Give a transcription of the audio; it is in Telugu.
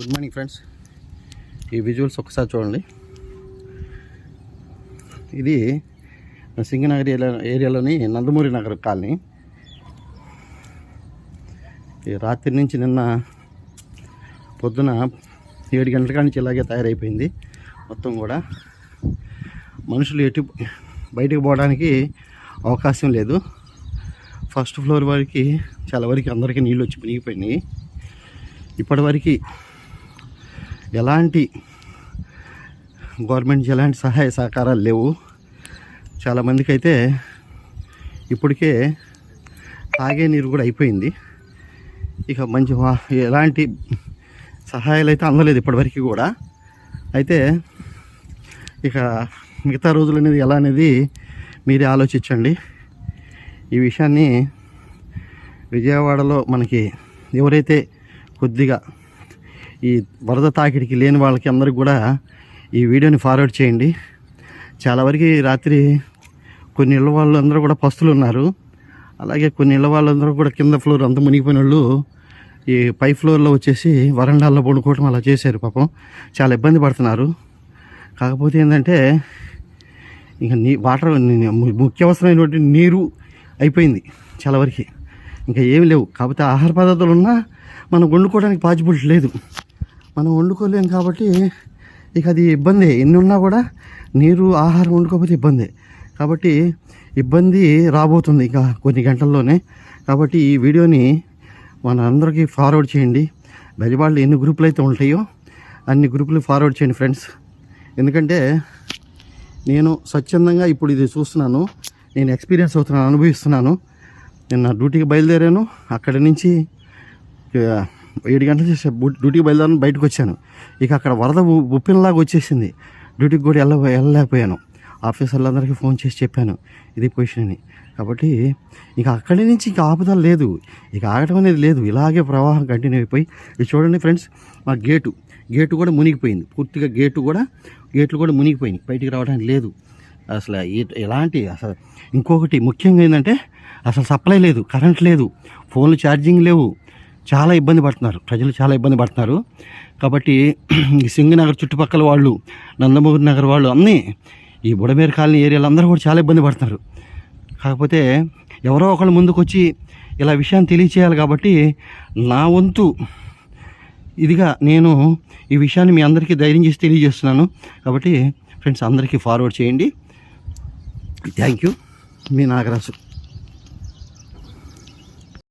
Good morning friends. ఈ విజువల్స్ ఒకసారి చూడండి. ఇది సింగనగర్ ఏరియాలోని నందమూరి నగర్ కాలనీ. ఈ రాత్రి నుంచి నిన్న పొద్దున 7 గంటల కాడి నుంచి ఇలాగే తయారైపోయింది మొత్తం కూడా. మనుషులు ఎటు బయటకు పోవడానికి అవకాశం లేదు. ఫస్ట్ ఫ్లోర్ వరకు చాలా వరకు అందరికీ నీళ్ళు వచ్చి మునిగిపోయినాయి. ఇప్పటివరకు ఎలాంటి గవర్నమెంట్ ఎలాంటి సహాయ సహకారాలు లేవు. చాలామందికి అయితే ఇప్పటికే తాగే నీరు కూడా అయిపోయింది. ఇక మంచి ఎలాంటి సహాయాలు అయితే అందలేదు ఇప్పటివరకు కూడా. అయితే ఇక మిగతా రోజులు అనేది ఎలా అనేది మీరే ఆలోచించండి. ఈ విషయాన్ని విజయవాడలో మనకి ఎవరైతే కొద్దిగా ఈ వరద తాకిడికి లేని వాళ్ళకి అందరికి కూడా ఈ వీడియోని ఫార్వర్డ్ చేయండి. చాలా వరకు రాత్రి కొన్ని ఇళ్ళ వాళ్ళు అందరూ కూడా పస్తులు ఉన్నారు. అలాగే కొన్ని ఇళ్ళ వాళ్ళందరూ కూడా కింద ఫ్లోర్ అంతా మునిగిపోయిన వాళ్ళు ఈ పై ఫ్లోర్లో వచ్చేసి వరండాల్లో పడుకోవటం అలా చేశారు. పాపం చాలా ఇబ్బంది పడుతున్నారు. కాకపోతే ఏంటంటే ఇంకా వాటర్ ముఖ్య అవసరమైనటువంటి నీరు అయిపోయింది చాలా వరకు. ఇంకా ఏమి లేవు. కాకపోతే ఆహార పదార్థాలు ఉన్నా మనం వండుకోవడానికి పాజిబిలిటీ లేదు. మనం వండుకోలేం కాబట్టి ఇక అది ఇబ్బంది. ఎన్ని ఉన్నా కూడా నీరు ఆహారం వండుకోకపోతే ఇబ్బంది. కాబట్టి ఇబ్బంది రాబోతుంది ఇక కొన్ని గంటల్లోనే. కాబట్టి ఈ వీడియోని మన అందరికీ ఫార్వర్డ్ చేయండి. బెజవాడలో ఎన్ని గ్రూపులు అయితే ఉంటాయో అన్ని గ్రూపులు ఫార్వర్డ్ చేయండి ఫ్రెండ్స్. ఎందుకంటే నేను స్వచ్ఛందంగా ఇప్పుడు ఇది చూస్తున్నాను, నేను ఎక్స్పీరియన్స్ అవుతున్నాను, అనుభవిస్తున్నాను. నేను నా డ్యూటీకి బయలుదేరాను. అక్కడి నుంచి 7 గంటల చేసి డ్యూటీకి బయలుదేరాను, బయటకు వచ్చాను. ఇక అక్కడ వరద ఉప్పినలాగా వచ్చేసింది. డ్యూటీకి కూడా వెళ్ళలేకపోయాను. ఆఫీసర్లందరికీ ఫోన్ చేసి చెప్పాను ఇది పొజిషన్ అని. కాబట్టి ఇక అక్కడి నుంచి ఇక ఆపుదల లేదు, ఇక ఆగటం అనేది లేదు. ఇలాగే ప్రవాహం కంటిన్యూ అయిపోయి ఇది చూడండి ఫ్రెండ్స్, మా గేటు కూడా మునిగిపోయింది పూర్తిగా. గేట్లు కూడా మునిగిపోయినాయి, బయటికి రావడానికి లేదు అసలు ఎలాంటి. అసలు ఇంకొకటి ముఖ్యంగా ఏంటంటే అసలు సప్లై లేదు, కరెంట్ లేదు, ఫోన్లు ఛార్జింగ్ లేవు. చాలా ఇబ్బంది పడుతున్నారు ప్రజలు, చాలా ఇబ్బంది పడుతున్నారు. కాబట్టి ఈ సింగనగర్ చుట్టుపక్కల వాళ్ళు, నందమూరి నగర్ వాళ్ళు, అన్నీ ఈ బుడమేరు కాలనీ ఏరియాలో అందరూ కూడా చాలా ఇబ్బంది పడుతున్నారు. కాకపోతే ఎవరో ఒకళ్ళు ముందుకు వచ్చి ఇలా విషయాన్ని తెలియచేయాలి. కాబట్టి నా వంతు ఇదిగా నేను ఈ విషయాన్ని మీ అందరికీ ధైర్యం చేసి తెలియజేస్తున్నాను. కాబట్టి ఫ్రెండ్స్ అందరికీ ఫార్వర్డ్ చేయండి. Thank you. మీ నాగరాజు.